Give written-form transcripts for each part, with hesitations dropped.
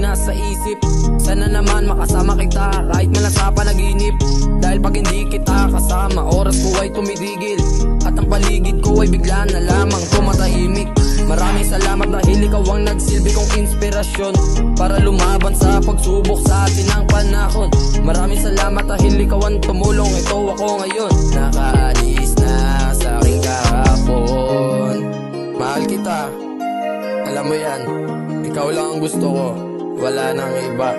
nasa isip. Sana naman makasama kita kahit man lang sa panaginip. Dahil pag hindi kita kasama, oras ko ay tumitigil, at ang paligid ko ay bigla na lamang tumatahimik. Maraming salamat dahil ikaw ang nagsilbi kong inspirasyon para lumaban sa pagsubok sa atin ng panahon. Maraming salamat dahil ikaw ang tumulong, ito ako ngayon. Nakaalis na sa aking kahapon. Mahal kita, alam mo yan, ikaw lang ang gusto ko, wala nang iba.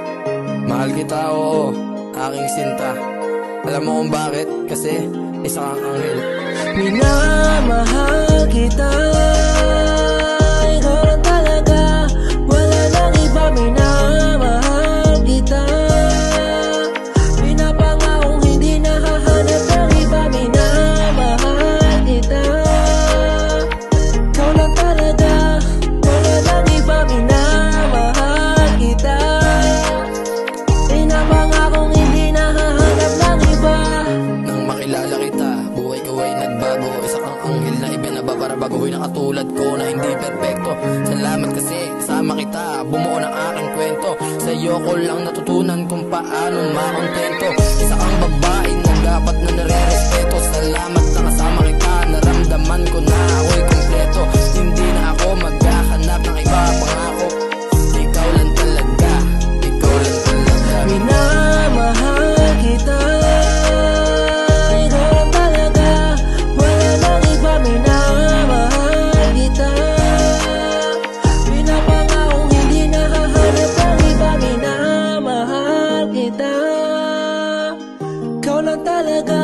Mahal kita, oo, aking sinta. Alam mo kung bakit? Kasi isa kang anghel. Minamahal kita, ikaw lang talaga, wala nang iba. Minamahal kita, pinapangakong hindi nahahanap ng iba. Minamahal kita, ikaw lang talaga, wala nang iba. Minamahal kita, pinapangakong hindi nahahanap ng iba. Nang makilala kita, buhay ko ay nagbago. Isa kang anghel na ibinaba para baguhin ang katulad ko na hindi perpekto. Salamat kasi kasama kita, bumuo ng aking kwento. Sa iyo ko lang natutunan kung paano makontento. Isa kang babae na dapat na nare-respeto. Salamat na kasama kita, naramdaman ko na ako'y kompleto. Hindi na ako maghahanap ng iba, pangako ikaw lang talaga, ikaw lang talaga. Minamahal kita, ikaw lang talaga, wala nang iba. Minamahal kita, pinapangakong hindi nahahanap ng iba. Minamahal kita, ikaw lang talaga.